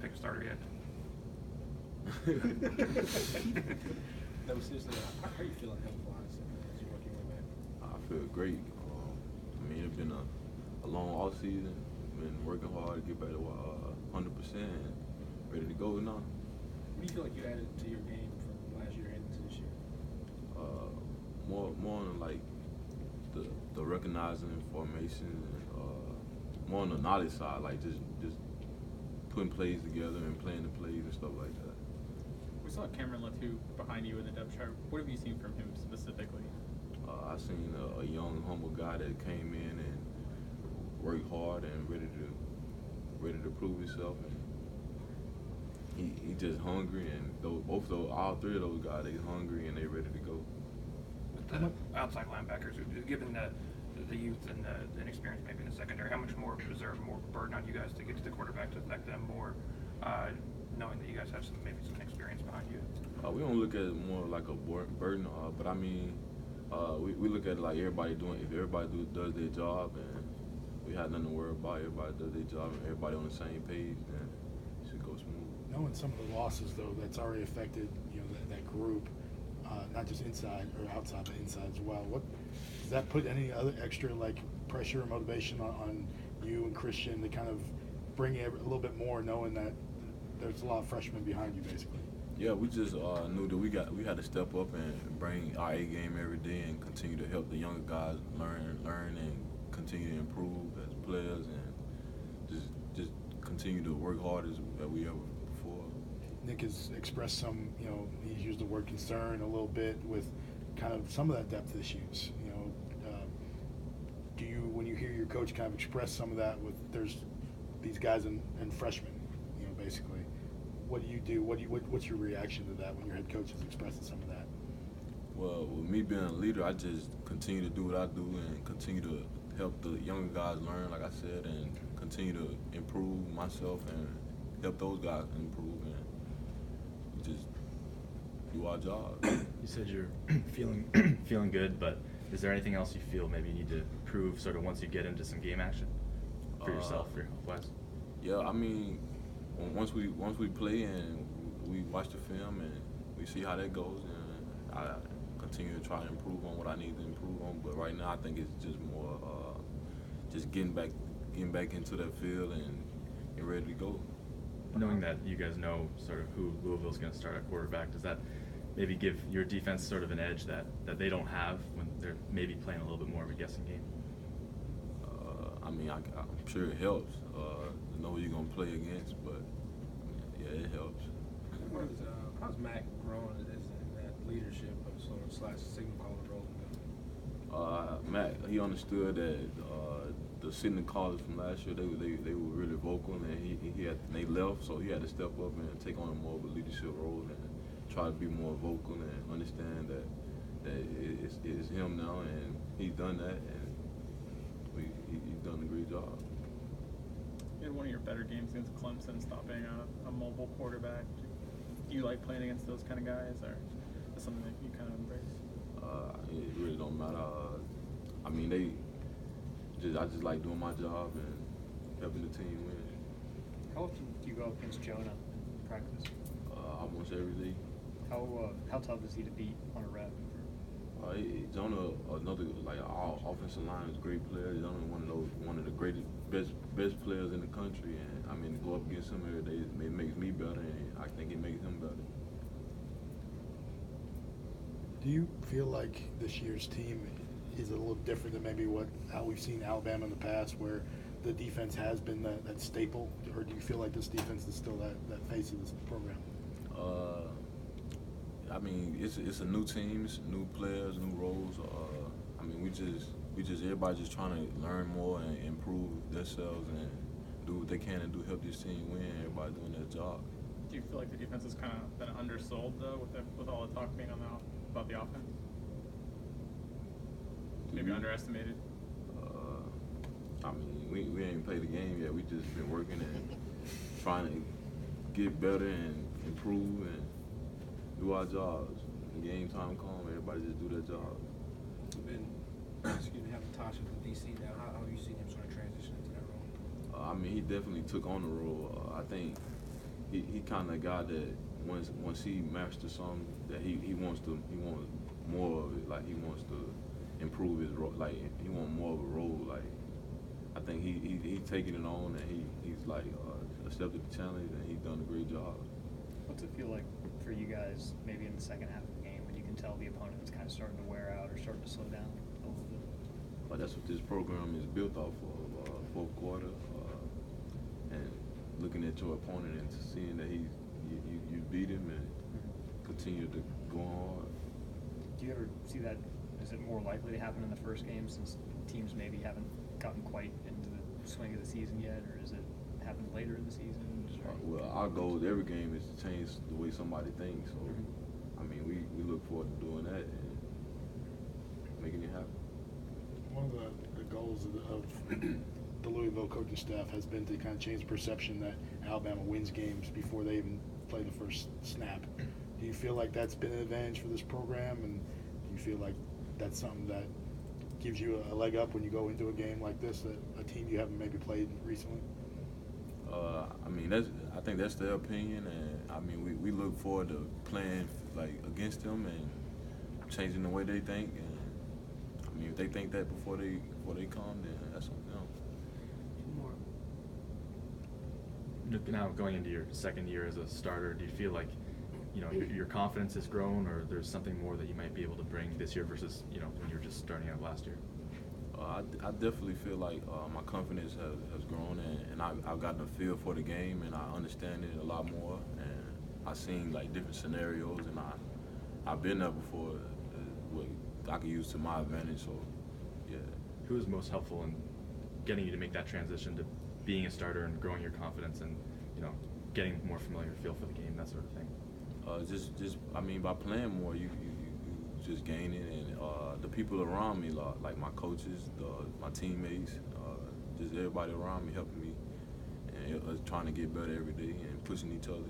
pick a starter yet? No, seriously, how are you feeling health-wise as you're working your way back? I feel great. I mean, it's been a long off season. Been working hard to get back to 100% and ready to go now. What do you feel like you added to your game from last year and into this year? More on like the recognizing formation and more on the knowledge side, like just putting plays together and playing the plays and stuff like that. We saw Cameron Latu behind you in the depth chart. What have you seen from him specifically? I seen a young, humble guy that came in and worked hard and ready to prove himself. And he just hungry, and all three of those guys, they hungry and they ready to go. With the outside linebackers, given the youth and the inexperience maybe in the secondary, how much more is there more burden on you guys to get to the quarterback to affect them more, knowing that you guys have some experience behind you? We don't look at it more like a burden, but I mean, we look at it like everybody doing. If everybody does their job, and we have nothing to worry about, everybody does their job, and everybody on the same page, then it should go smooth. Knowing some of the losses though, that's already affected that group, not just inside or outside, but inside as well. What does that put any other extra like pressure or motivation on you and Christian to kind of bring it a little bit more, knowing that there's a lot of freshmen behind you, basically? Yeah, we just knew that we had to step up and bring our A game every day and continue to help the younger guys learn and continue to improve as players and just continue to work hard as we ever before. Nick has expressed some, he's used the word concern a little bit with kind of some of that depth issues. Do you, when you hear your coach kind of express some of that with there's these guys and freshmen, basically, what do you do? What's your reaction to that when your head coach is expressing some of that? Well, with me being a leader, I just continue to do what I do and continue to help the younger guys learn, like I said, and continue to improve myself and help those guys improve, and we just do our job. You said you're feeling good, but is there anything else you feel maybe you need to prove sort of once you get into some game action for yourself, for your health-wise? Yeah, I mean, once we play and we watch the film and we see how that goes, and I continue to try to improve on what I need to improve on. But right now, I think it's just more just getting back into that field and getting ready to go. Knowing that you guys know sort of who Louisville's going to start at quarterback, does that maybe give your defense sort of an edge that they don't have when they're maybe playing a little bit more of a guessing game? I mean, I'm sure it helps to know who you're going to play against, but yeah, it helps. How's Mac grown in that leadership of / signal caller role? Mac, he understood that the signal callers from last year, they were really vocal, and they left, so he had to step up and take on more of a leadership role and try to be more vocal and understand that it's him now, and he's done that, and he's done a great job. You had one of your better games against Clemson, stopping a mobile quarterback. Do you like playing against those kind of guys, or is that something that you kind of embrace? It really don't matter. I mean, I just like doing my job and helping the team win. How often do you go up against Jonah in practice? Almost every day. How tough is he to beat on a rep? Jonah, another our offensive line is a great player. He's only one of the greatest, best players in the country, and I mean to go up against him every day, it makes me better, and I think it makes him better. Do you feel like this year's team is a little different than maybe how we've seen Alabama in the past, where the defense has been that staple, or do you feel like this defense is still that face of this program? I mean, it's a new team, it's new players, new roles. I mean, we just everybody just trying to learn more and improve themselves and do what they can and help this team win. Everybody doing their job. Do you feel like the defense has kind of been undersold though, with all the talk being about the offense? Maybe underestimated. I mean, we ain't played the game yet. We just been working and trying to get better and improve and do our jobs. When game time comes, everybody just do their job. You've been, having Tasha from DC now. How have you seen him sort of transition into that role? I mean, he definitely took on the role. I think he kind of a guy that once he masters something that he wants more of it. Like he wants to improve his role. Like he wants more of a role. Like I think he's taking it on and he's like accepted the challenge and he's done a great job. What's it feel like for you guys, maybe in the second half of the game, when you can tell the opponent is kind of starting to wear out or starting to slow down a little bit? But that's what this program is built off of. Fourth quarter, and looking at your opponent and seeing that you beat him and continue to go on. Do you ever see that? Is it more likely to happen in the first game since teams maybe haven't gotten quite into the swing of the season yet, or is it happen later in the season? Well, our goal with every game is to change the way somebody thinks. So, I mean, we look forward to doing that and making it happen. One of the goals of the Louisville coaching staff has been to kind of change the perception that Alabama wins games before they even play the first snap. Do you feel like that's been an advantage for this program, and do you feel like that's something that gives you a leg up when you go into a game like this, a team you haven't maybe played recently? I mean, I think that's their opinion, and I mean, we look forward to playing like against them and changing the way they think. And I mean, if they think that before they come, then that's on them. Now going into your second year as a starter, do you feel like your confidence has grown, or there's something more that you might be able to bring this year versus when you were just starting out last year? I definitely feel like my confidence has grown, and I've gotten a feel for the game, and I understand it a lot more, and I've seen like different scenarios, and I've been there before, what I can use to my advantage. So, yeah. Who was most helpful in getting you to make that transition to being a starter and growing your confidence and getting more familiar feel for the game, that sort of thing? Just I mean, by playing more, you just gain it, and the people around me, like my coaches, my teammates, just everybody around me helping me, and trying to get better every day and pushing each other.